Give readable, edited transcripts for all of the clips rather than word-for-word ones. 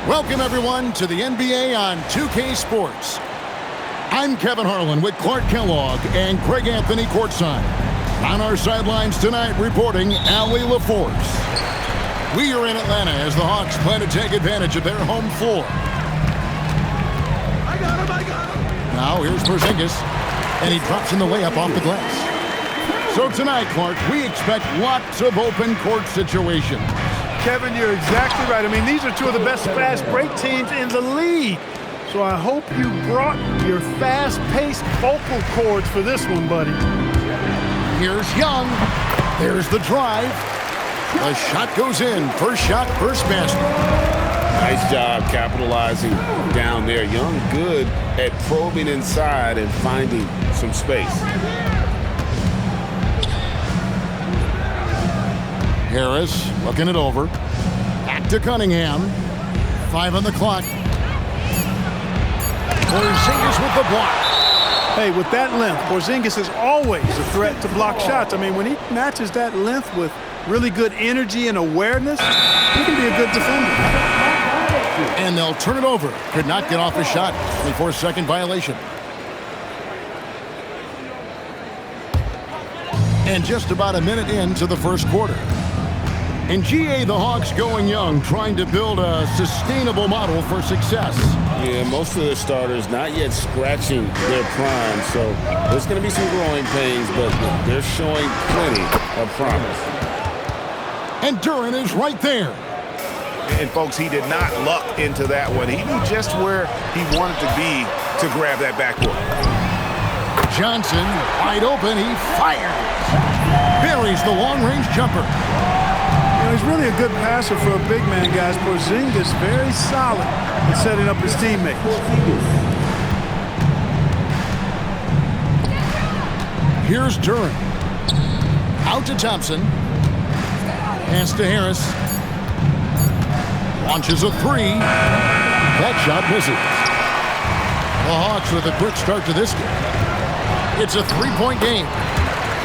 Welcome, everyone, to the NBA on 2K Sports. I'm Kevin Harlan with Clark Kellogg and Craig Anthony courtside. On our sidelines tonight, reporting Allie LaForce. We are in Atlanta as the Hawks plan to take advantage of their home floor. I got him! Now here's Porzingis, and he drops in the layup off the glass. So tonight, Clark, we expect lots of open court situations. Kevin, you're exactly right. I mean, these are two of the best fast break teams in the league. So I hope you brought your fast-paced vocal cords for this one, buddy. Here's Young. There's the drive. The shot goes in. First shot, first basket. Nice job capitalizing down there. Young good at probing inside and finding some space. Harris looking it over. Back to Cunningham. 5 on the clock. Porzingis with the block. Hey, with that length, Porzingis is always a threat to block shots. I mean, when he matches that length with really good energy and awareness, he can be a good defender. And they'll turn it over. Could not get off a shot. 24-second violation. And just about a minute into the first quarter. In GA, the Hawks going young, trying to build a sustainable model for success. Yeah, most of the starters not yet scratching their prime, so there's going to be some growing pains, but they're showing plenty of promise. And Duren is right there. And, folks, he did not luck into that one. He knew just where he wanted to be to grab that backboard. Johnson, wide open, he fires. Buries the long-range jumper. You know, he's really a good passer for a big man, guys. Porzingis very solid in setting up his teammates. Here's Duren. Out to Thompson. Pass to Harris. Launches a three. That shot misses. The Hawks with a quick start to this game. It's a three-point game.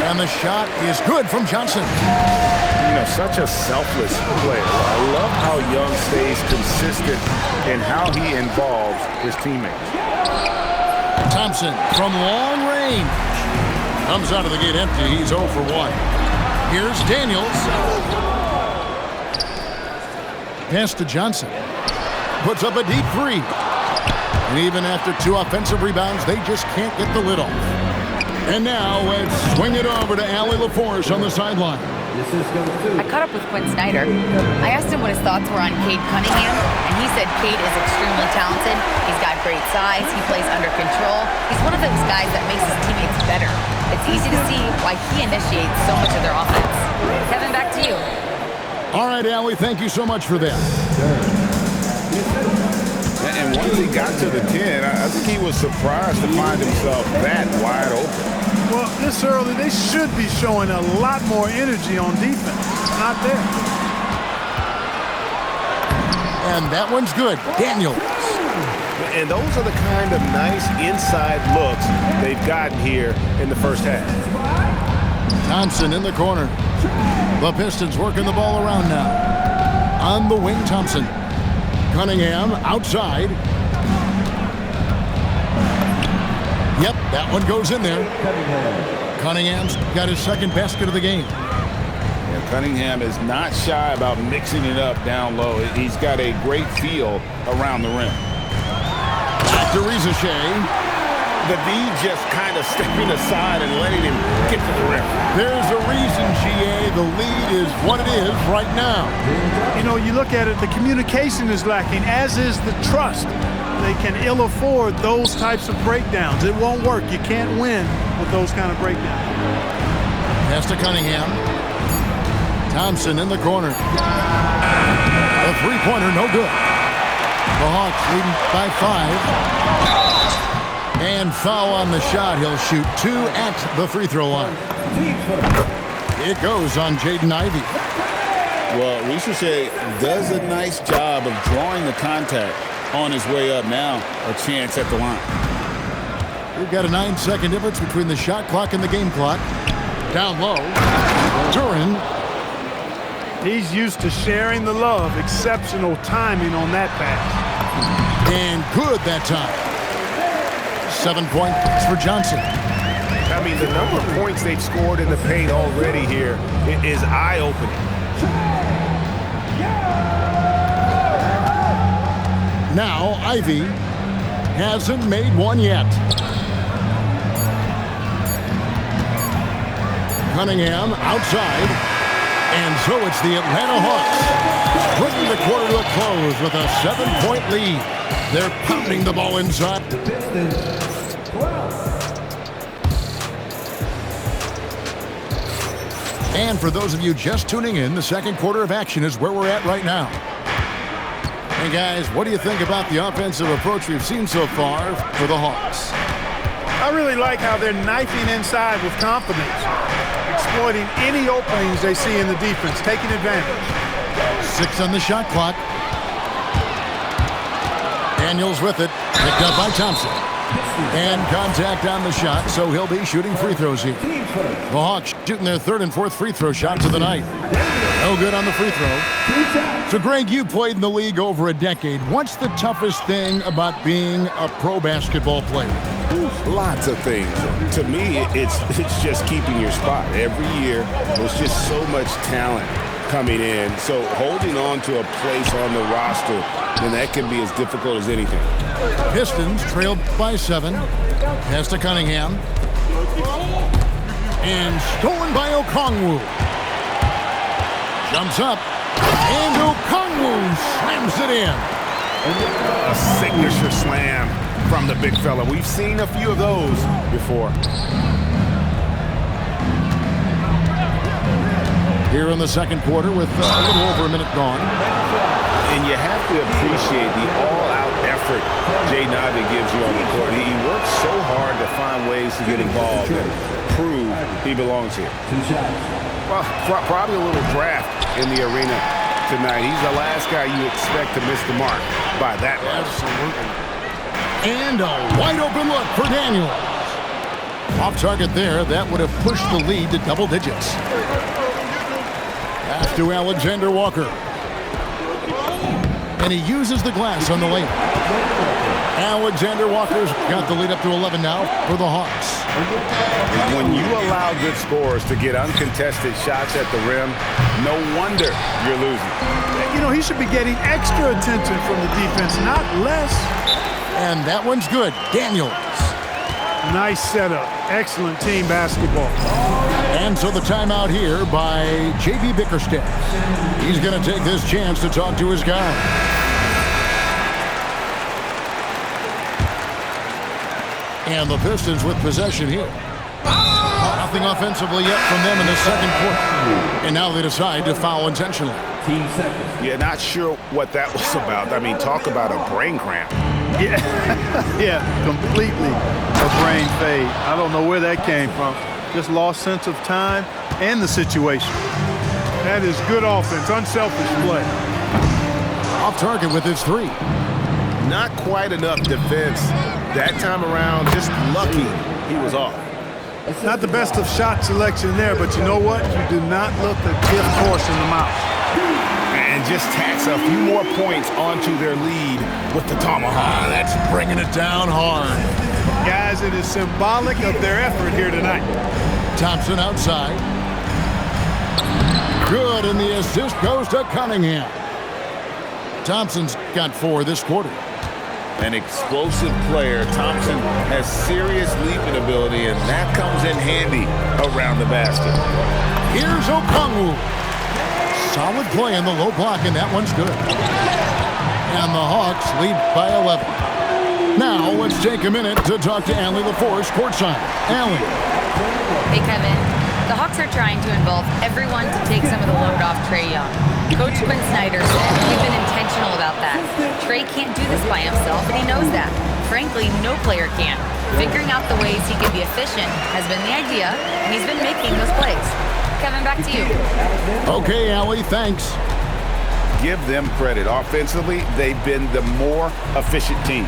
And the shot is good from Johnson. You know, such a selfless player. I love how Young stays consistent in how he involves his teammates. Thompson from long range. Comes out of the gate empty. He's 0 for 1. Here's Daniels. Pass to Johnson. Puts up a deep three. And even after 2 offensive rebounds, they just can't get the lid off. And now let's swing it over to Allie LaForce on the sideline. I caught up with Quinn Snyder. I asked him what his thoughts were on Cade Cunningham, and he said Cade is extremely talented. He's got great size. He plays under control. He's one of those guys that makes his teammates better. It's easy to see why he initiates so much of their offense. Kevin, back to you. All right, Allie, thank you so much for that. And once he got to the 10, I think he was surprised to find himself that wide open. Well, this early, they should be showing a lot more energy on defense. It's not there. And that one's good. Daniels. And those are the kind of nice inside looks they've gotten here in the first half. Thompson in the corner. The Pistons working the ball around now. On the wing, Thompson. Cunningham outside. Yep, that one goes in there. Cunningham's got his second basket of the game. Yeah, Cunningham is not shy about mixing it up down low. He's got a great feel around the rim. Back to Rizachet. The D just kind of stepping aside and letting him get to the rim. There's a reason, GA. The lead is what it is right now. You know, you look at it, the communication is lacking, as is the trust. They can ill afford those types of breakdowns. It won't work. You can't win with those kind of breakdowns. Pass to Cunningham. Thompson in the corner. A three-pointer, no good. The Hawks leading by 5. And foul on the shot. He'll shoot 2 at the free throw line. It goes on Jaden Ivey. Well, Rizachet does a nice job of drawing the contact on his way up. Now a chance at the line. We've got a 9-second difference between the shot clock and the game clock. Down low. Duren. He's used to sharing the love. Exceptional timing on that pass. And good that time. 7 points for Johnson. I mean, the number of points they've scored in the paint already here is eye-opening. Now Ivy hasn't made one yet. Cunningham outside. And so it's the Atlanta Hawks bringing the quarter to a close with a 7-point lead. They're pounding the ball inside. And for those of you just tuning in, the second quarter of action is where we're at right now. Hey guys, what do you think about the offensive approach we've seen so far for the Hawks? I really like how they're knifing inside with confidence, exploiting any openings they see in the defense, taking advantage. 6 on the shot clock. Daniels with it, picked up by Thompson. And contact on the shot, so he'll be shooting free throws here. The Hawks shooting their 3rd and 4th free throw shots of the night. No good on the free throw. So, Greg, you played in the league over a decade. What's the toughest thing about being a pro basketball player? Lots of things. To me, it's just keeping your spot. Every year, there's just so much talent coming in. So holding on to a place on the roster, then that can be as difficult as anything. Pistons trailed by 7. Pass to Cunningham. And stolen by Okongwu. Jumps up. And Okongwu slams it in. A signature slam from the big fella. We've seen a few of those before. Here in the second quarter with a little over a minute gone. And you have to appreciate the all-out effort Jay Navin gives you on the court. He works so hard to find ways to get involved and prove he belongs here. Well, probably a little draft in the arena tonight. He's the last guy you expect to miss the mark by that much. Absolutely. And a wide-open look for Daniels. Off target there. That would have pushed the lead to double digits. Pass to Alexander Walker. And he uses the glass on the layup. Alexander Walker's got the lead up to 11 now for the Hawks. When you allow good scorers to get uncontested shots at the rim, no wonder you're losing. You know, he should be getting extra attention from the defense, not less. And that one's good. Daniels. Nice setup. Excellent team basketball. And so the timeout here by J.B. Bickerstaff. He's going to take this chance to talk to his guy. And the Pistons with possession here. Nothing offensively yet from them in the second quarter. And now they decide to foul intentionally. Yeah, not sure what that was about. I mean, talk about a brain cramp. Yeah, completely a brain fade. I don't know where that came from. Just lost sense of time and the situation. That is good offense, unselfish play. Off target with his 3. Not quite enough defense that time around. Just lucky he was off. Not the best of shot selection there, but you know what? You do not look a gift horse in the mouth. And just tacks a few more points onto their lead with the tomahawk. That's bringing it down hard. Guys, it is symbolic of their effort here tonight. Thompson outside. Good, and the assist goes to Cunningham. Thompson's got 4 this quarter. An explosive player. Thompson has serious leaping ability, and that comes in handy around the basket. Here's Okongwu. Solid play in the low block, and that one's good. And the Hawks lead by 11. Now, let's take a minute to talk to Allie LaForce courtside. Allie. Hey, Kevin. The Hawks are trying to involve everyone to take some of the load off Trae Young. Coach Quinn Snyder said we've been intentional about that. Trae can't do this by himself, and he knows that. Frankly, no player can. Figuring out the ways he can be efficient has been the idea, and he's been making those plays. Kevin, back to you. Okay, Allie, thanks. Give them credit. Offensively, they've been the more efficient team.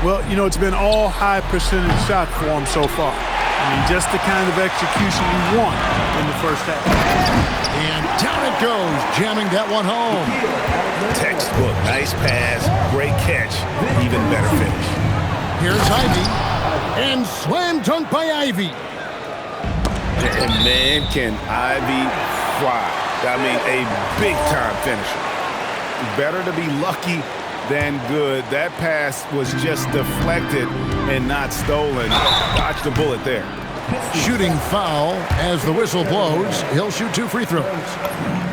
Well, you know, it's been all high percentage shots for them so far. mean, just the kind of execution you want in the first half. And down it goes, jamming that one home. Textbook, nice pass, great catch, even better finish. Here's Ivy, and slam dunk by Ivy. And man, can Ivy fly. I mean, a big-time finisher. Better to be lucky than good. That pass was just deflected and not stolen. Dodged the bullet there. Shooting foul as the whistle blows. He'll shoot 2 free throws.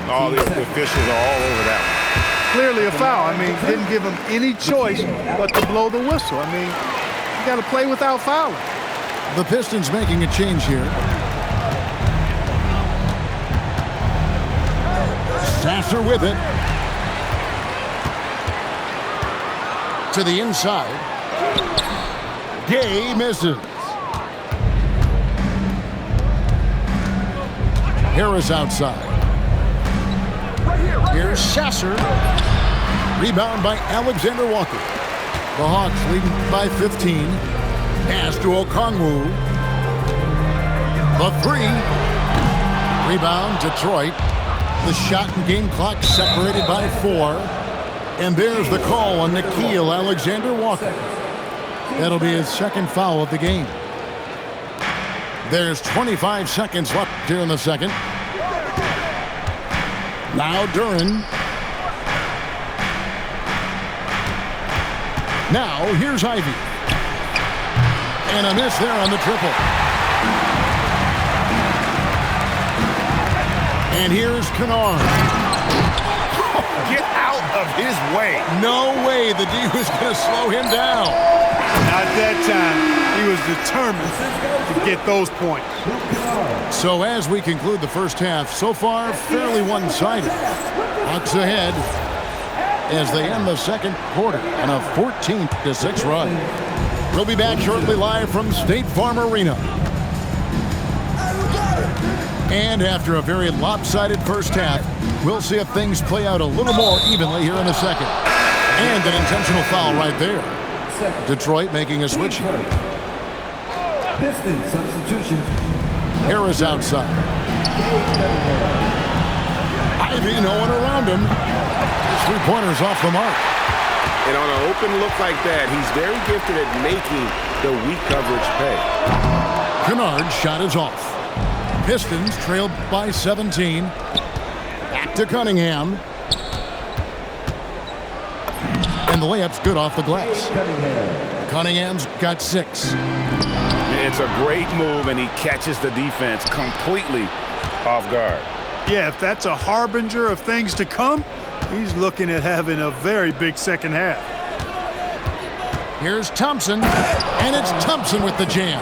All the officials are all over that one. Clearly a foul. I mean, didn't give him any choice but to blow the whistle. I mean, you got to play without fouling. The Pistons making a change here. Sasser with it. To the inside. Gay misses. Harris outside. Here's Sasser. Rebound by Alexander Walker. The Hawks leading by 15. Pass to Okongwu. The 3. Rebound, Detroit. The shot and game clock separated by 4. And there's the call on Nickeil Alexander-Walker. That'll be his second foul of the game. There's 25 seconds left here in the second. Now Duren. Now here's Ivy. And a miss there on the triple. And here's Kennard. Get out of his way. No way the D was going to slow him down. Not that time. He was determined to get those points. So as we conclude the first half, so far fairly one-sided. Hawks ahead as they end the second quarter on a 14-6 run. We'll be back shortly live from State Farm Arena. And after a very lopsided first half, we'll see if things play out a little more evenly here in the second. And an intentional foul right there. Detroit making a switch here. Pistons substitution. Harris outside. Ivy, no one around him. His 3-pointers off the mark. And on an open look like that, he's very gifted at making the weak coverage pay. Kennard's shot is off. Pistons trailed by 17. Back to Cunningham. And the layup's good off the glass. Cunningham's got 6. It's a great move, and he catches the defense completely off guard. Yeah, if that's a harbinger of things to come, he's looking at having a very big second half. Here's Thompson, and it's Thompson with the jam.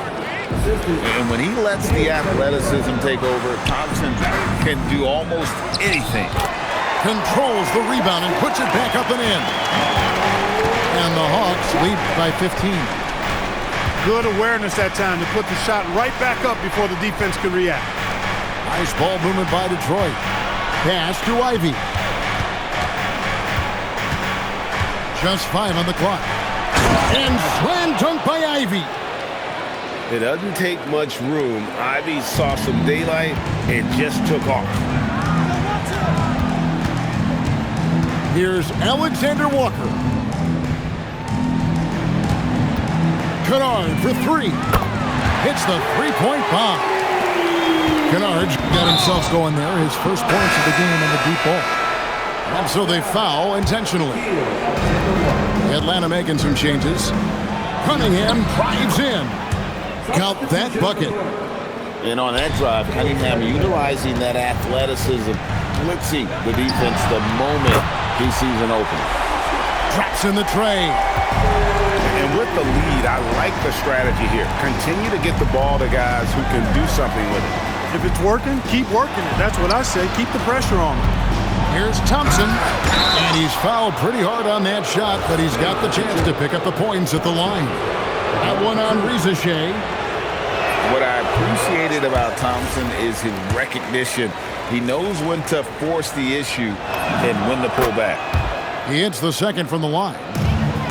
And when he lets the athleticism take over, Thompson can do almost anything. Controls the rebound and puts it back up and in. And the Hawks lead by 15. Good awareness that time to put the shot right back up before the defense could react. Nice ball movement by Detroit. Pass to Ivy. Just 5 on the clock. And slam dunk by Ivy. It doesn't take much room. Ivy saw some daylight and just took off. Here's Alexander Walker. Kennard for 3. Hits the 3-point bomb. Kennard's got himself going there. His first points of the game on the deep ball. And so they foul intentionally. Atlanta making some changes. Cunningham drives in. Count that bucket. And on that drive, Cunningham utilizing that athleticism, blitzing the defense the moment he sees an opening. Drops in the tray. And with the lead, I like the strategy here. Continue to get the ball to guys who can do something with it. If it's working, keep working it. That's what I say. Keep the pressure on him. Here's Thompson, and he's fouled pretty hard on that shot, but he's got the chance to pick up the points at the line. That one on Rizachet. What I appreciated about Thompson is his recognition. He knows when to force the issue and when to pull back. He hits the second from the line.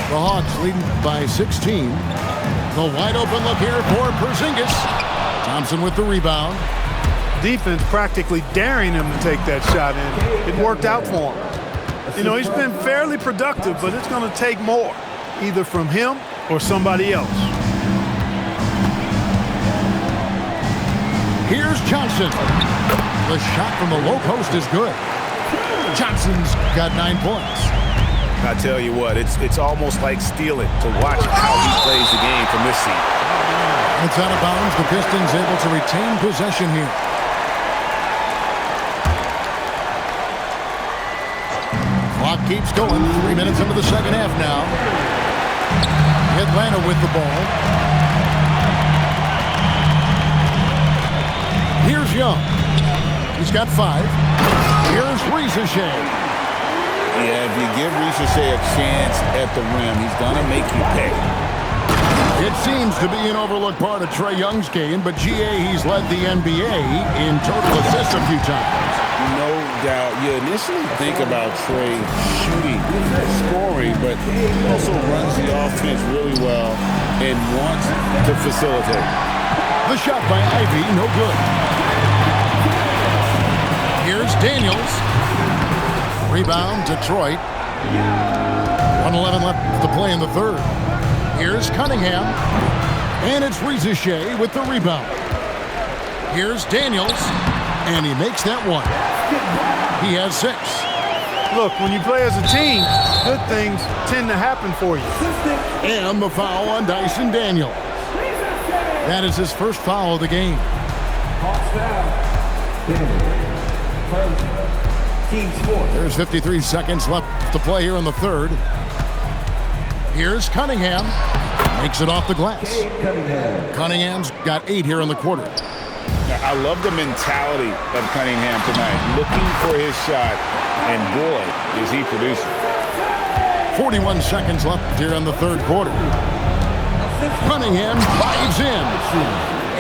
The Hawks leading by 16. The wide open look here for Porzingis. Thompson with the rebound. Defense practically daring him to take that shot, and it worked out for him. You know, he's been fairly productive, but it's going to take more, either from him or somebody else. Here's Johnson. The shot from the low post is good. Johnson's got 9 points. I tell you what, it's almost like stealing to watch how he plays the game from this seat. It's out of bounds. The Pistons able to retain possession here. Clock keeps going. 3 minutes into the second half now. Atlanta with the ball. Here's Young. He's got 5. Here's Risacher. Yeah, if you give Risacher a chance at the rim, he's going to make you pay. It seems to be an overlooked part of Trae Young's game, but GA, he's led the NBA in total assists a few times. No doubt. You initially think about Trae shooting, scoring, but he also runs the offense really well and wants to facilitate. The shot by Ivy, no good. Here's Daniels. Rebound, Detroit. 1:11 left to play in the third. Here's Cunningham. And it's Risacher with the rebound. Here's Daniels. And he makes that one. He has 6. Look, when you play as a team, good things tend to happen for you. And the foul on Dyson Daniels. That is his first foul of the game. There's 53 seconds left to play here in the third. Here's Cunningham. Makes it off the glass. Cunningham's got 8 here in the quarter. I love the mentality of Cunningham tonight, looking for his shot, and boy, is he producing. 41 seconds left here in the third quarter. Cunningham dives in.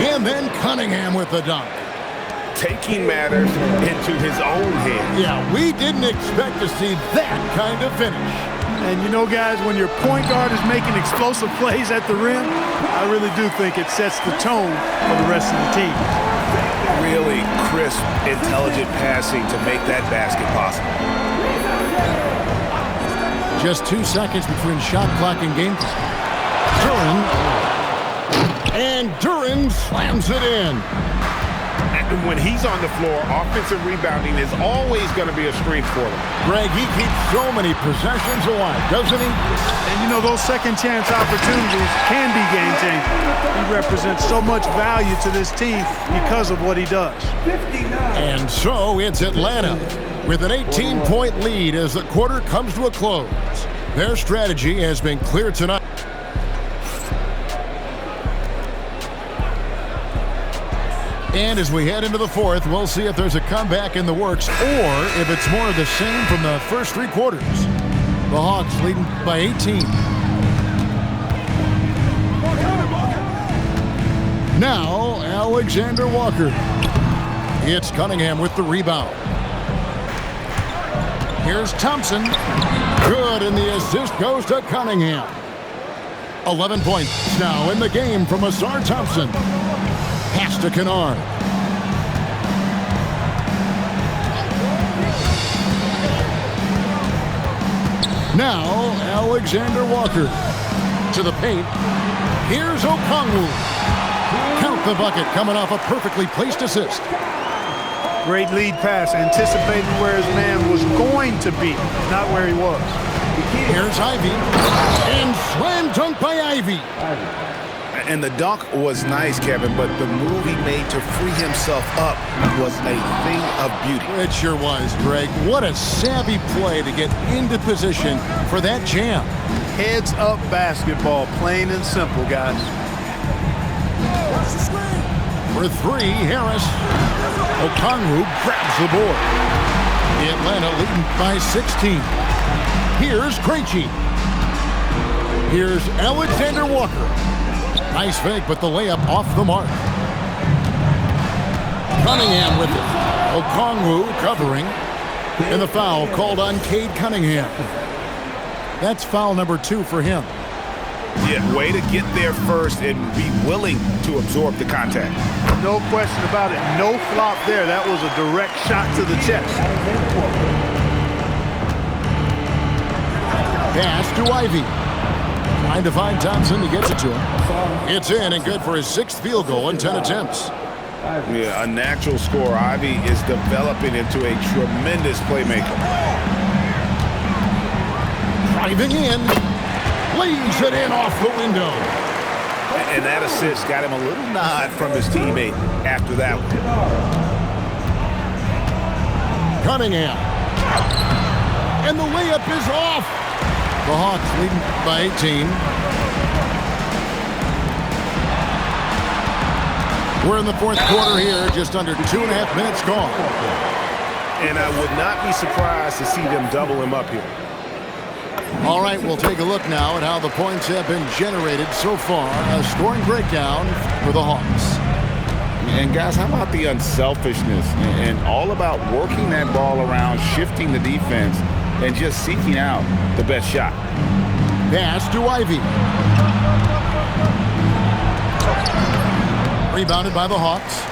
And then Cunningham with the dunk. Taking matters into his own hands. Yeah, we didn't expect to see that kind of finish. And you know, guys, when your point guard is making explosive plays at the rim, I really do think it sets the tone for the rest of the team. Really crisp, intelligent passing to make that basket possible. Just 2 seconds between shot clock and game clock. Duren slams it in. And when he's on the floor, offensive rebounding is always going to be a strength for them. Greg, he keeps so many possessions alive, doesn't he? And you know, those second chance opportunities can be game changing. He represents so much value to this team because of what he does. And so it's Atlanta with an 18-point lead as the quarter comes to a close. Their strategy has been clear tonight. And as we head into the fourth, we'll see if there's a comeback in the works or if it's more of the same from the first 3 quarters. The Hawks leading by 18. Now, Alexander Walker. It's Cunningham with the rebound. Here's Thompson. Good, and the assist goes to Cunningham. 11 points now in the game from Ausar Thompson. Pass to Kennard. Now, Alexander Walker to the paint. Here's Okongwu. Count the bucket coming off a perfectly placed assist. Great lead pass, anticipating where his man was going to be, not where he was. Here's Ivy. And slam dunk by Ivy. And the dunk was nice, Kevin, but the move he made to free himself up was a thing of beauty. It sure was, Greg. What a savvy play to get into position for that jam. Heads up basketball, plain and simple, guys. For 3, Harris. Okongwu grabs the board. Atlanta leading by 16. Here's Krejci. Here's Alexander Walker. Nice fake, but the layup off the mark. Cunningham with it. Okongwu covering. And the foul called on Cade Cunningham. That's foul number 2 for him. Yeah, way to get there first and be willing to absorb the contact. No question about it. No flop there. That was a direct shot to the chest. Pass to Ivey. Trying to find Thompson. He gets it to him. It's in and good for his 6th field goal in 10 attempts. Yeah, a natural scorer. Ivey is developing into a tremendous playmaker. Driving in. Lays it in off the window. And that assist got him a little nod from his teammate after that one. Cunningham. And the layup is off. The Hawks leading by 18. We're in the 4th quarter here, just under 2.5 minutes gone. And I would not be surprised to see them double him up here. All right, we'll take a look now at how the points have been generated so far. A scoring breakdown for the Hawks. And guys, how about the unselfishness and all about working that ball around, shifting the defense, and just seeking out the best shot. Pass to Ivey. Rebounded by the Hawks.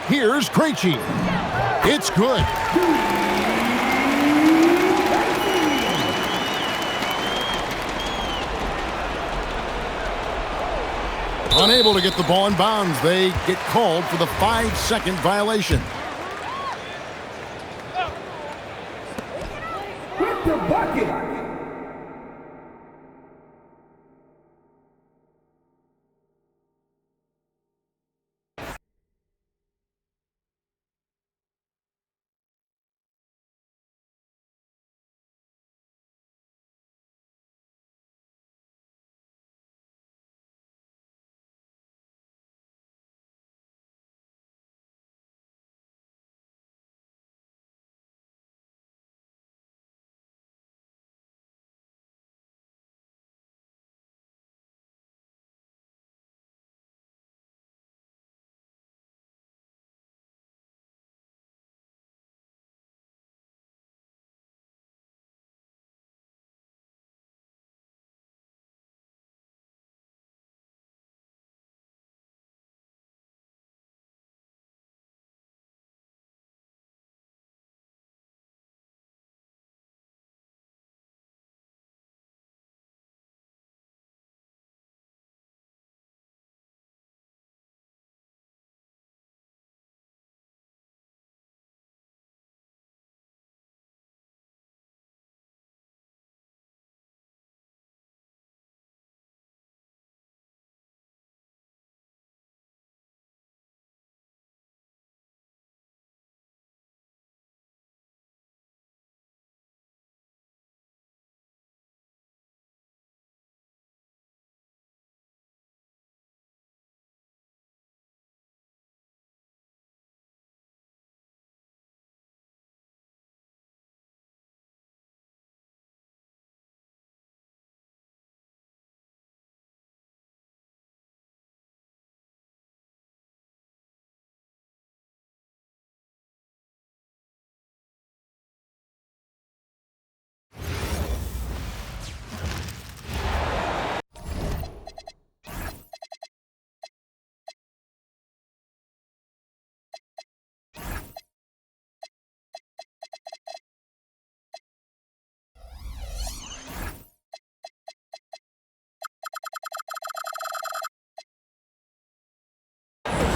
Here's Krejci. It's good. Unable to get the ball in bounds. They get called for the 5-second violation.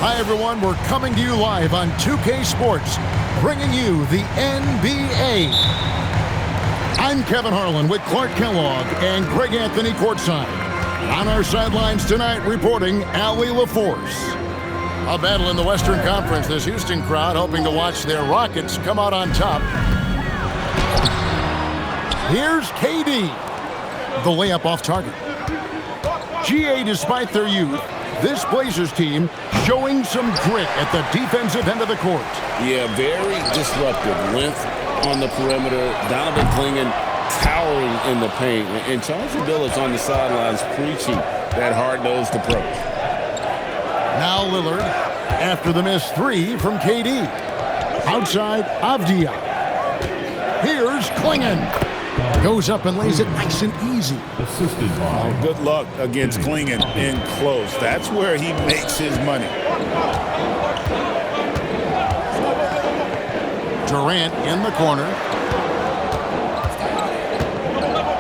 Hi, everyone. We're coming to you live on 2K Sports, bringing you the NBA. I'm Kevin Harlan with Clark Kellogg and Greg Anthony courtside. On our sidelines tonight, reporting Allie LaForce. A battle in the Western Conference. This Houston crowd hoping to watch their Rockets come out on top. Here's KD. The layup off target. GA, despite their youth, this Blazers team showing some grit at the defensive end of the court. Yeah, very disruptive. Length on the perimeter. Donovan Clingan towering in the paint. And Chauncey Billups on the sidelines preaching that hard-nosed approach. Now Lillard after the missed three from KD. Outside Avdia. Here's Clingan. Goes up and lays it nice and easy. Good luck against Klingon in close. That's where he makes his money. Durant in the corner.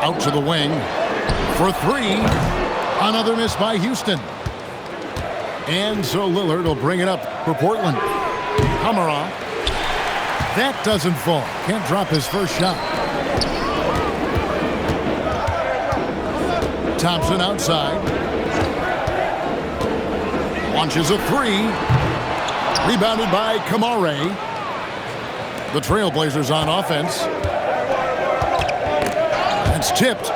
Out to the wing for three. Another miss by Houston. And so Lillard will bring it up for Portland. Hamara. That doesn't fall. Can't drop his first shot. Thompson outside. Launches a three. Rebounded by Kamare. The Trailblazers on offense. It's tipped.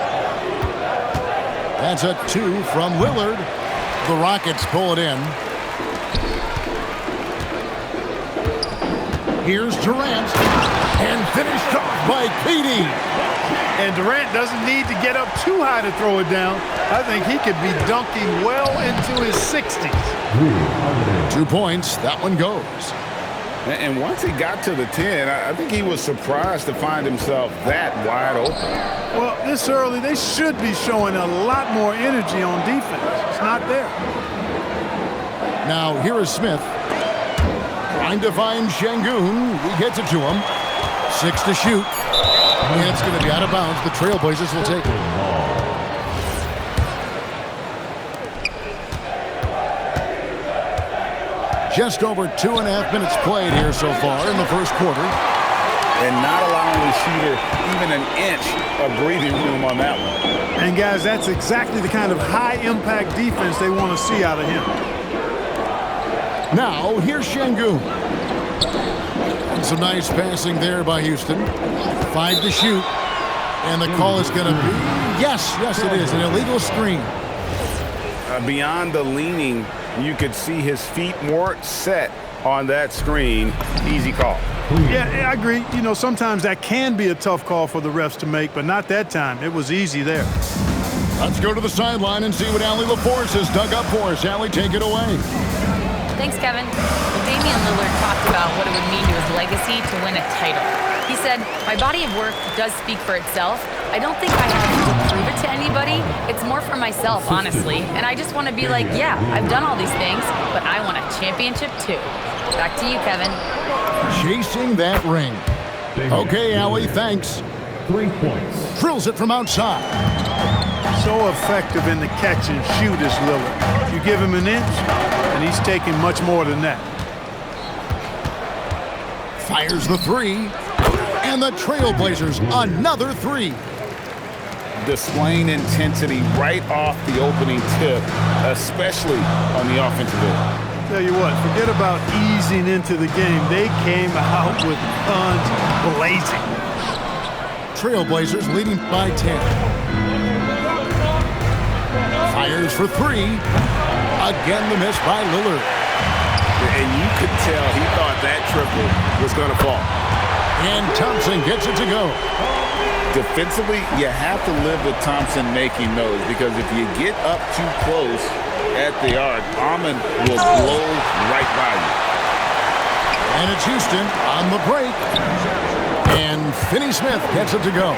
That's a two from Lillard. The Rockets pull it in. Here's Durant. And finished off by KD. And Durant doesn't need to get up too high to throw it down. I think he could be dunking well into his 60s. 2 points. That one goes. And once he got to the 10, I think he was surprised to find himself that wide open. Well, this early, they should be showing a lot more energy on defense. It's not there. Now, here is Smith. Trying to find Şengün. He gets it to him. 6 to shoot. And it's going to be out of bounds. The Trailblazers will take it. Just over 2.5 minutes played here so far in the first quarter. And not allowing the shooter even an inch of breathing room on that one. And, guys, that's exactly the kind of high-impact defense they want to see out of him. Now, here's Şengün. And some nice passing there by Houston. 5 to shoot. And the call is going to be, yes, it is, an illegal screen. Beyond the leaning, you could see his feet more set on that screen. Easy call. Yeah, I agree. You know, sometimes that can be a tough call for the refs to make, but not that time. It was easy there. Let's go to the sideline and see what Allie LaForce has dug up for us. Allie, take it away. Thanks, Kevin. Damian Lillard talked about what it would mean to his legacy to win a title. He said, "My body of work does speak for itself. I don't think I have to prove it to anybody. It's more for myself, honestly. And I just want to be like, yeah, I've done all these things, but I want a championship too." Back to you, Kevin. Chasing that ring. Okay, Allie, thanks. 3 points. Drills it from outside. So effective in the catch and shoot is Lillard. You give him an inch, and he's taking much more than that. Fires the three. And the Trailblazers, another three. Displaying intensity right off the opening tip, especially on the offensive end. Tell you what, forget about easing into the game. They came out with guns blazing. Trailblazers leading by 10. Fires for three. Again, the miss by Lillard. And you could tell he thought that triple was going to fall. And Thompson gets it to go. Defensively, you have to live with Thompson making those, because if you get up too close at the arc, Ahmed will blow right by you. And it's Houston on the break. And Finney Smith gets it to go.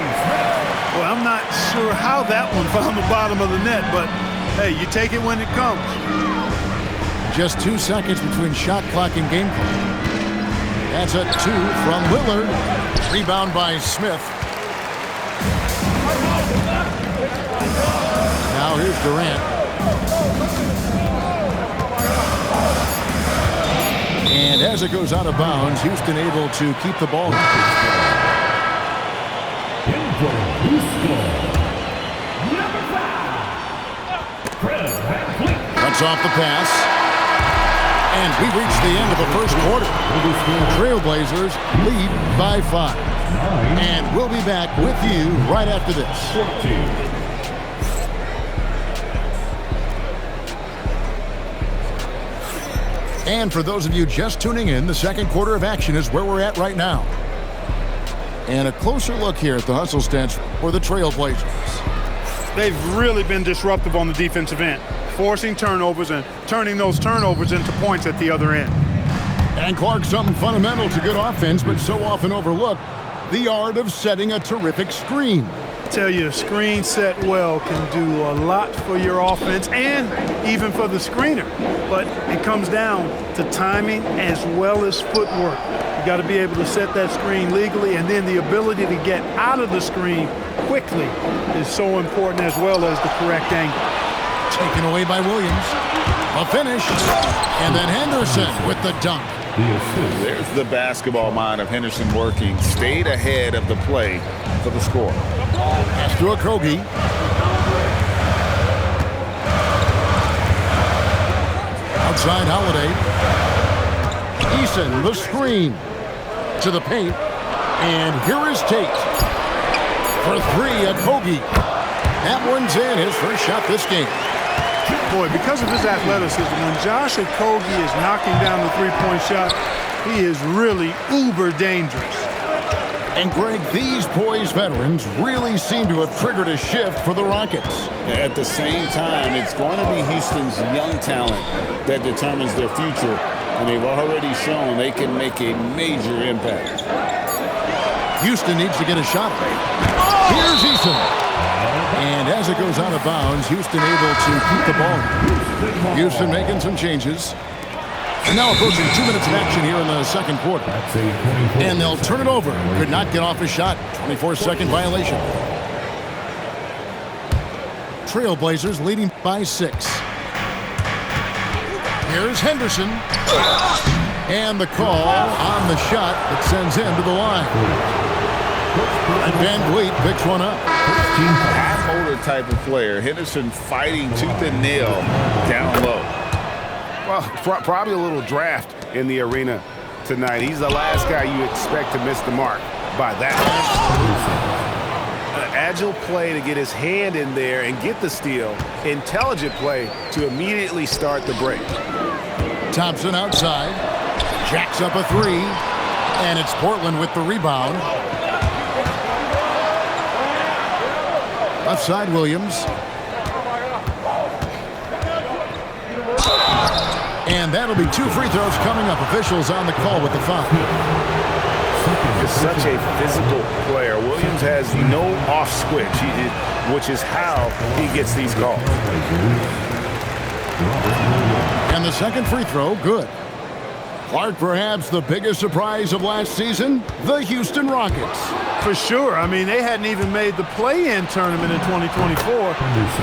Well, I'm not sure how that one found the bottom of the net, but hey, you take it when it comes. Just 2 seconds between shot clock and game clock. That's a two from Lillard. Rebound by Smith. Now here's Durant. And as it goes out of bounds, Houston able to keep the ball. Cuts off the pass. And we reach the end of the first quarter. Trailblazers lead by 5. And we'll be back with you right after this. And for those of you just tuning in, the second quarter of action is where we're at right now. And a closer look here at the hustle stats for the Trailblazers. They've really been disruptive on the defensive end, forcing turnovers and turning those turnovers into points at the other end. And Clark, something fundamental to good offense, but so often overlooked, the art of setting a terrific screen. Tell you, a screen set well can do a lot for your offense and even for the screener. But it comes down to timing as well as footwork. You got to be able to set that screen legally, and then the ability to get out of the screen quickly is so important, as well as the correct angle. Taken away by Williams. A finish. And then Henderson with the dunk. There's the basketball mind of Henderson working. Stayed ahead of the play for the score. Pass to Okogie. Outside Holiday. Eason, the screen. To the paint. And here is Tate. For three, Okogie. That one's in. His first shot this game. Boy, because of his athleticism, when Josh Okogie is knocking down the three-point shot, he is really uber dangerous. And Greg, these poised veterans really seem to have triggered a shift for the Rockets. At the same time, it's going to be Houston's young talent that determines their future, and they've already shown they can make a major impact. Houston needs to get a shot. Here's Eason. And as it goes out of bounds, Houston able to keep the ball. Houston making some changes. And now approaching 2 minutes of action here in the second quarter. And they'll turn it over. Could not get off a shot. 24-second violation. Trailblazers leading by 6. Here's Henderson. And the call on the shot that sends him to the line. And Van Vliet picks one up. Half-holder type of player. Henderson fighting tooth and nail down low. Well, probably a little draft in the arena tonight. He's the last guy you expect to miss the mark by that much. An agile play to get his hand in there and get the steal. Intelligent play to immediately start the break. Thompson outside. Jacks up a three. And it's Portland with the rebound. Left side, Williams. And that'll be 2 free throws coming up. Officials on the call with the foul. He's such a physical player. Williams has no off switch, which is how he gets these calls. And the second free throw, good. Clark, perhaps the biggest surprise of last season, the Houston Rockets. For sure. I mean, they hadn't even made the play-in tournament in 2024.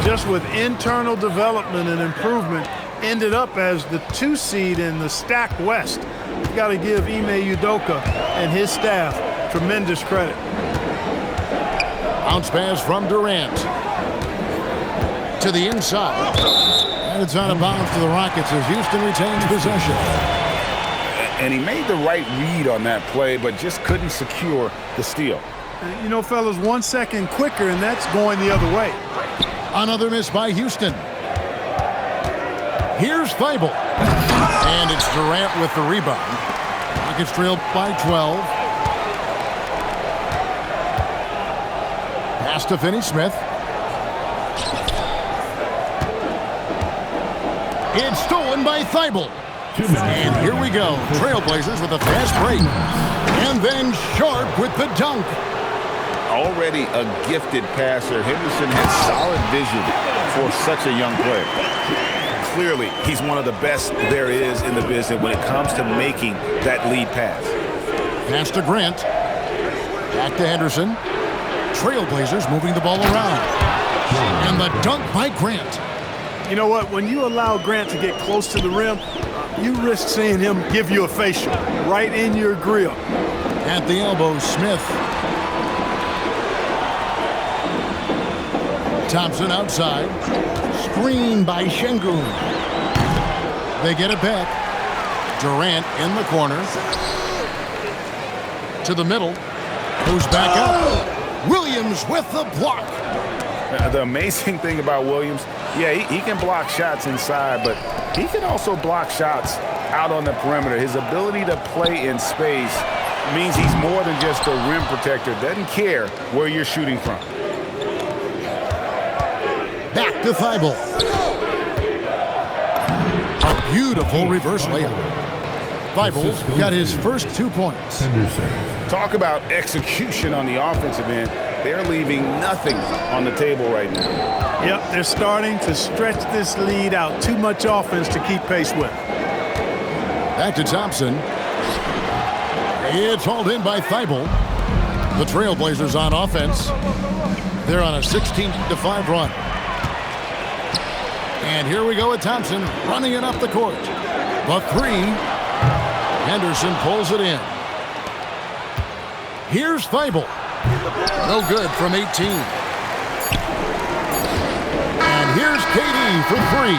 Just with internal development and improvement, ended up as the 2 seed in the stacked West. You've got to give Ime Udoka and his staff tremendous credit. Bounce pass from Durant. To the inside. And it's out of bounds to the Rockets as Houston retains possession. And he made the right read on that play, but just couldn't secure the steal. You know, fellas, 1 second quicker, and that's going the other way. Another miss by Houston. Here's Thibault. And it's Durant with the rebound. Rockets trailed by 12. Pass to Finney-Smith. It's stolen by Thibault. And here we go. Trailblazers with a fast break. And then Sharp with the dunk. Already a gifted passer, Henderson has solid vision for such a young player. Clearly, he's one of the best there is in the business when it comes to making that lead pass. Pass to Grant. Back to Henderson. Trailblazers moving the ball around. And the dunk by Grant. You know what? When you allow Grant to get close to the rim, you risk seeing him give you a facial right in your grill. At the elbow, Smith. Thompson outside. Screen by Şengün. They get it back. Durant in the corner. To the middle. Goes back up. Williams with the block. The amazing thing about Williams, yeah, he can block shots inside, but he can also block shots out on the perimeter. His ability to play in space means he's more than just a rim protector. Doesn't care where you're shooting from. Back to Thibault. A beautiful reverse layup. Thibault got his first 2 points. talk about execution on the offensive end. They're leaving nothing on the table right now. Yep, they're starting to stretch this lead out. Too much offense to keep pace with. Back to Thompson. It's hauled in by Thibault. The Trailblazers on offense. They're on a 16-5 run. And here we go with Thompson running it up the court. The three. Henderson pulls it in. Here's Thibault. No good from 18. And here's KD for three.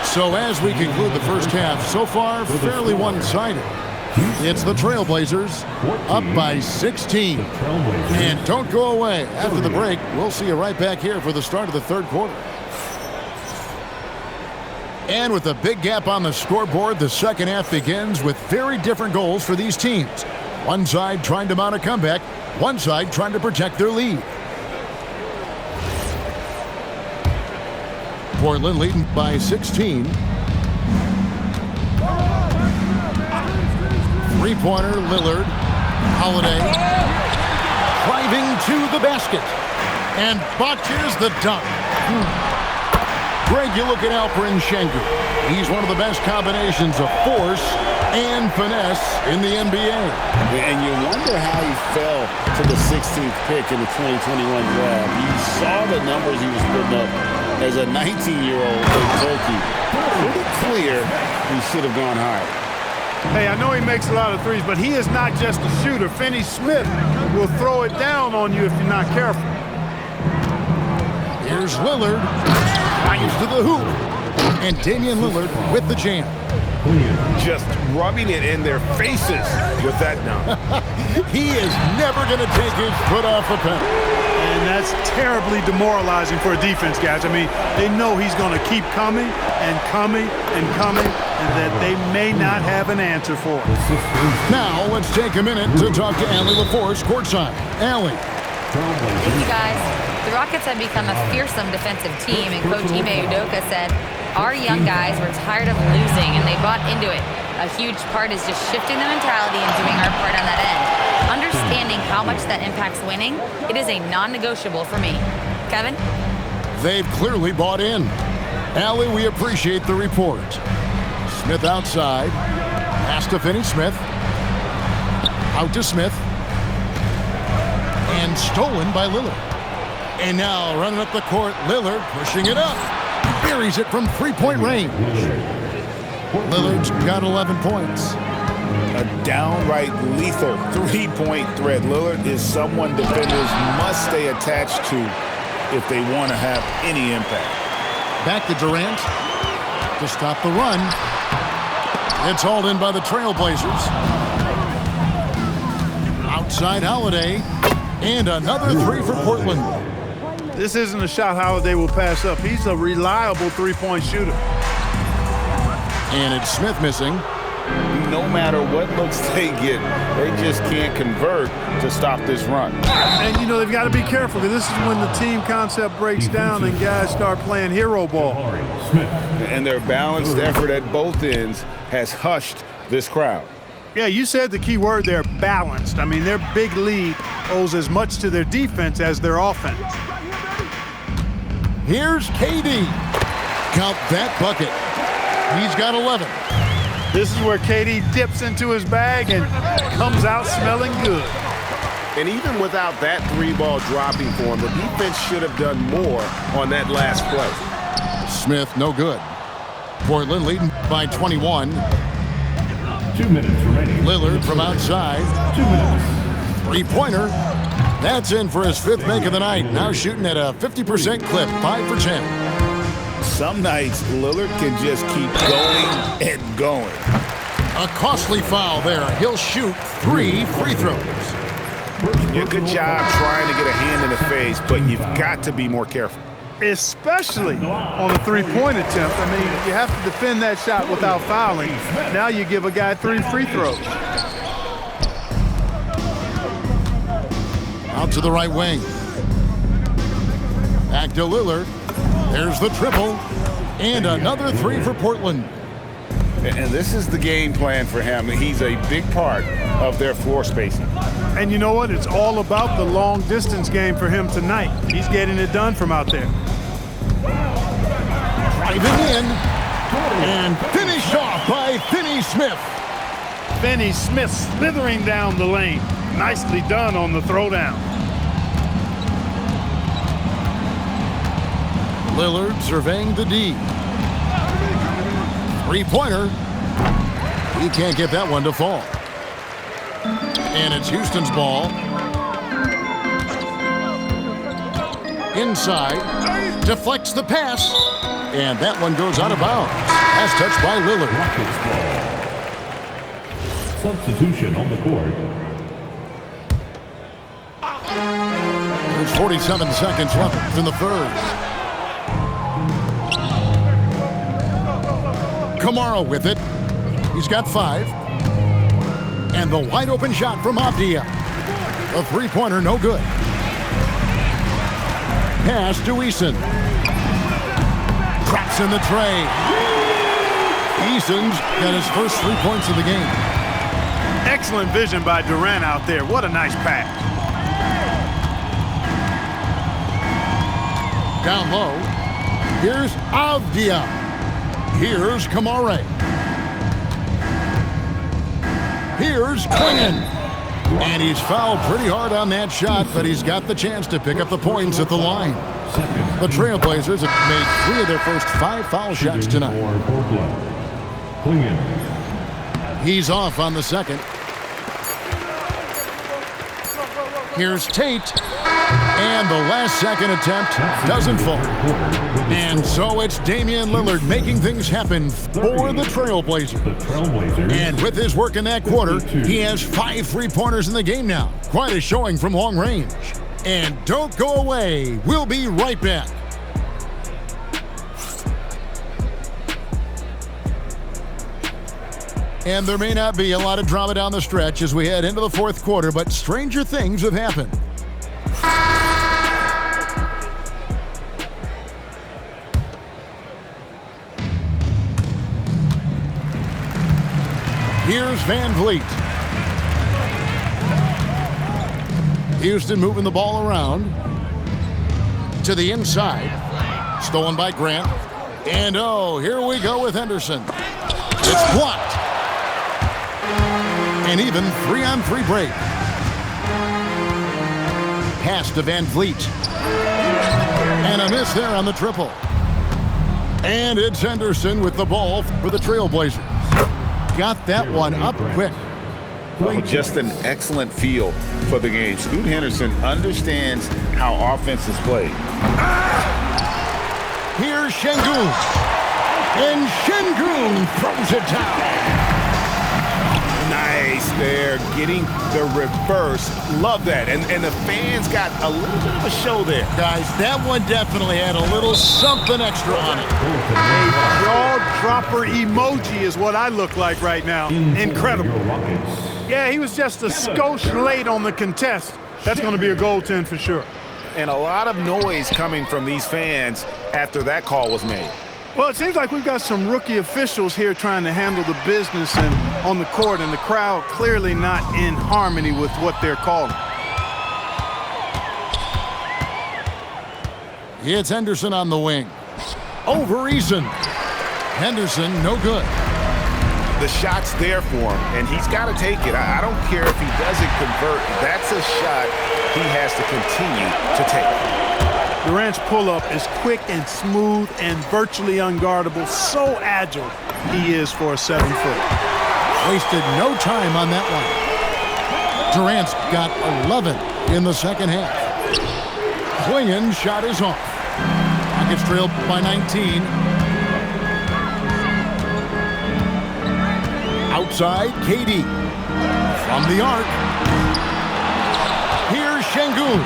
So as we conclude the first half, so far fairly one-sided. It's the Trailblazers up by 16. And don't go away. After the break, we'll see you right back here for the start of the third quarter. And with a big gap on the scoreboard, the second half begins with very different goals for these teams. One side trying to mount a comeback, one side trying to protect their lead. Portland leading by 16. Three-pointer, Lillard. Holiday. Driving to the basket. And botches the dunk. Greg, you look at Alperen Sengun. He's one of the best combinations of force and finesse in the NBA. And you wonder how he fell to the 16th pick in the 2021 draft. You saw the numbers he was putting up as a 19-year-old in Turkey. Pretty clear he should have gone higher. Hey, I know he makes a lot of threes, but he is not just a shooter. Finney Smith will throw it down on you if you're not careful. Here's Lillard. Finds to the hoop. And Damian Lillard with the jam. Just rubbing it in their faces with that dunk. He is never going to take his foot off the pedal. And that's terribly demoralizing for a defense, guys. I mean, they know he's going to keep coming and coming and coming, and that they may not have an answer for it. Now, let's take a minute to talk to Allie LaForce courtside. Allie. Thank you, guys. The Rockets have become a fearsome defensive team, and Coach Ime Udoka said, our young guys were tired of losing, and they bought into it. A huge part is just shifting the mentality and doing our part on that end. Understanding how much that impacts winning, it is a non-negotiable for me. Kevin? They've clearly bought in. Allie, we appreciate the report. Smith outside. Pass to Finney Smith. Out to Smith. And stolen by Lillard. And now running up the court, Lillard pushing it up. Buries it from three-point range. Lillard's got 11 points. A downright lethal three-point threat. Lillard is someone defenders must stay attached to if they want to have any impact. Back to Durant to stop the run. It's hauled in by the Trailblazers. Outside Holiday. And another three for Portland. This isn't a shot Holiday will pass up. He's a reliable three-point shooter. And it's Smith missing. No matter what looks they get, they just can't convert to stop this run. And, you know, they've got to be careful, because this is when the team concept breaks down and guys start playing hero ball. And their balanced effort at both ends has hushed this crowd. Yeah, you said the key word there, balanced. I mean, their big lead owes as much to their defense as their offense. Here's KD. Count that bucket. He's got 11. This is where KD dips into his bag and comes out smelling good. And even without that three ball dropping for him, the defense should have done more on that last play. Smith, no good. Portland leading by 21. 2 minutes remaining. Lillard from outside. 2 minutes. Three-pointer. That's in for his fifth make of the night. Now shooting at a 50% clip, 5 for 10. Some nights, Lillard can just keep going and going. A costly foul there. He'll shoot 3 free throws. Yeah, good job trying to get a hand in the face, but you've got to be more careful. Especially on a three-point attempt. I mean, you have to defend that shot without fouling. Now you give a guy 3 free throws. Out to the right wing. Back to Lillard. There's the triple. And another 3 for Portland. And this is the game plan for him. He's a big part of their floor spacing. And you know what? It's all about the long distance game for him tonight. He's getting it done from out there. Driving in and finished off by Finney Smith. Finney Smith slithering down the lane. Nicely done on the throwdown. Lillard surveying the D. Three-pointer. He can't get that one to fall. And it's Houston's ball. Inside. Deflects the pass. And that one goes out of bounds. Pass touched by Lillard. Substitution on the court. There's 47 seconds left in the third. Kamara with it. He's got 5. And the wide open shot from Avdia. The three-pointer no good. Pass to Eason. Drops in the tray. Eason's got his first 3 points of the game. Excellent vision by Durant out there. What a nice pass. Down low. Here's Avdia. Here's Kamara. Here's Clingan. And he's fouled pretty hard on that shot, but he's got the chance to pick up the points at the line. The Trailblazers have made 3 of their first 5 foul shots tonight. He's off on the second. Here's Tate. And the last second attempt doesn't fall. And so it's Damian Lillard making things happen for the Trailblazers. And with his work in that quarter, he has 5 3-pointers in the game now. Quite a showing from long range. And don't go away. We'll be right back. And there may not be a lot of drama down the stretch as we head into the fourth quarter, but stranger things have happened. Here's Van Vliet. Houston moving the ball around to the inside. Stolen by Grant. And oh, here we go with Henderson. It's blocked. And even 3-on-3 break. Pass to Van Vliet. And a miss there on the triple. And it's Henderson with the ball for the Trailblazers. Got that one up quick. Just an excellent feel for the game. Scoot Henderson understands how offense is played. Here's Şengün. And Şengün throws it down. Nice there, getting the reverse. Love that. And the fans got a little bit of a show there. Guys, that one definitely had a little something extra on it. A jaw-dropper emoji is what I look like right now. Incredible. Yeah, he was just a skosh late on the contest. That's going to be a goaltend for sure. And a lot of noise coming from these fans after that call was made. Well, it seems like we've got some rookie officials here trying to handle the business and on the court, and the crowd clearly not in harmony with what they're calling. It's Henderson on the wing. Over Eason. Henderson, no good. The shot's there for him, and he's got to take it. I don't care if he doesn't convert. That's a shot he has to continue to take. Durant's pull-up is quick and smooth and virtually unguardable. So agile he is for a 7-foot. Wasted no time on that one. Durant's got 11 in the second half. Clingan shot is off. Rockets trailed by 19. Outside, KD. From the arc. Here's Şengün.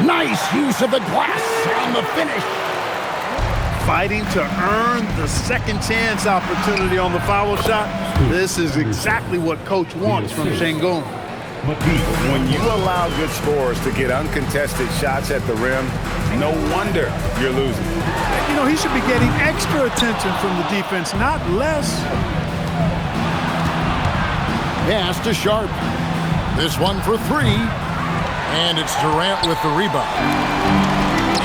Nice use of the glass on the finish. Fighting to earn the second chance opportunity on the foul shot. This is exactly what coach wants from Şengün. When you allow good scorers to get uncontested shots at the rim, No wonder you're losing. You know, he should be getting extra attention from the defense, not less. Pass to Sharp. This one for 3. And it's Durant with the rebound.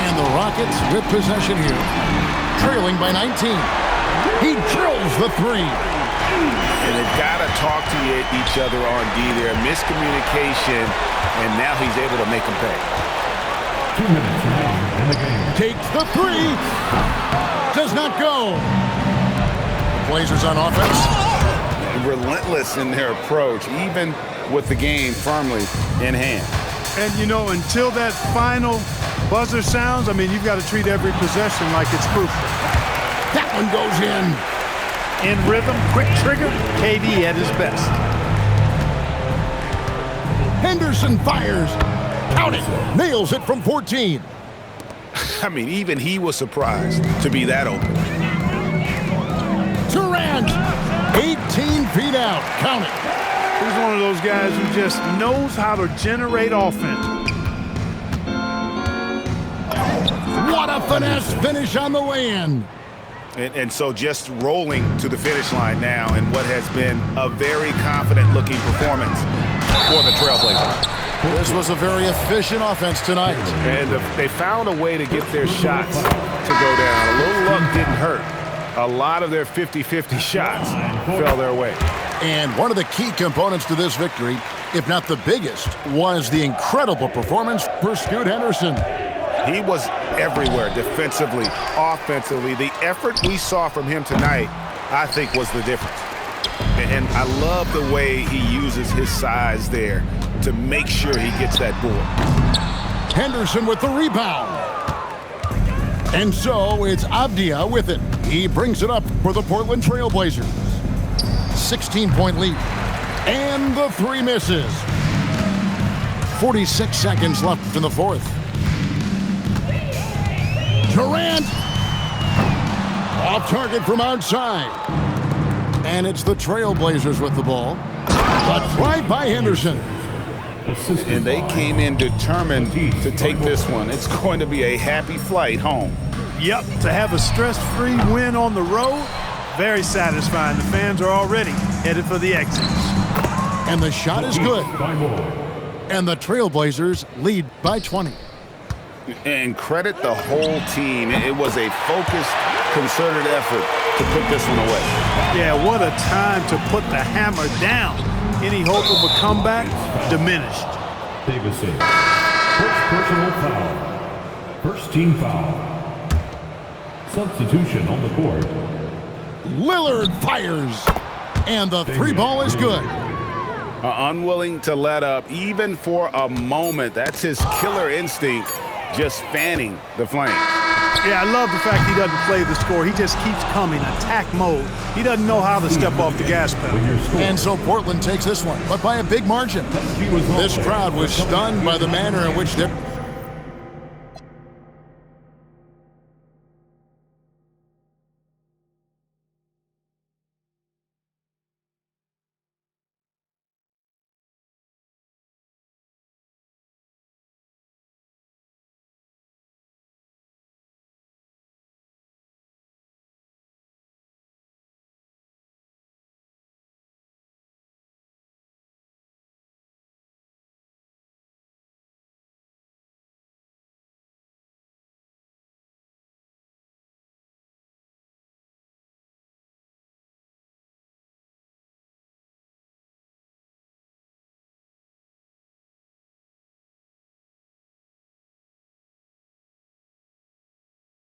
And the Rockets with possession here, trailing by 19. He drills the 3. And they've got to talk to each other on D there. Miscommunication, and now he's able to make them pay. 2 minutes remaining in the game. Takes the 3. Does not go. Blazers on offense. Relentless in their approach, even with the game firmly in hand. And, you know, until that final buzzer sounds, I mean, you've got to treat every possession like it's crucial. That one goes in. In rhythm, quick trigger, KD at his best. Henderson fires. Count it. Nails it from 14. I mean, even he was surprised to be that open. Durant. 18 feet out. Count it. He's one of those guys who just knows how to generate offense. What a finesse finish on the lay-in. And so just rolling to the finish line now in what has been a very confident-looking performance for the Trailblazers. This was a very efficient offense tonight. And they found a way to get their shots to go down. A little luck didn't hurt. A lot of their 50-50 shots fell their way. And one of the key components to this victory, if not the biggest, was the incredible performance for Scoot Henderson. He was everywhere, defensively, offensively. The effort we saw from him tonight, I think, was the difference. And I love the way he uses his size there to make sure he gets that board. Henderson with the rebound. And so it's Avdia with it. He brings it up for the Portland Trailblazers. 16-point lead. And the 3 misses. 46 seconds left in the fourth. Durant. Off target from outside. And it's the Trailblazers with the ball. But right by Henderson. And they came in determined to take this one. It's going to be a happy flight home. Yep, to have a stress-free win on the road, very satisfying. The fans are already headed for the exits. And the shot is good. And the Trailblazers lead by 20. And credit the whole team. It was a focused, concerted effort to put this one away. Yeah, what a time to put the hammer down. Any hope of a comeback diminished. Davison. First personal foul. First team foul. Substitution on the court. Lillard fires. And the 3 ball is good. Unwilling to let up, even for a moment. That's his killer instinct, just fanning the flames. Yeah, I love the fact he doesn't play the score. He just keeps coming, attack mode. He doesn't know how to step off the gas pedal. And so Portland takes this one, but by a big margin. This crowd was stunned by the manner in which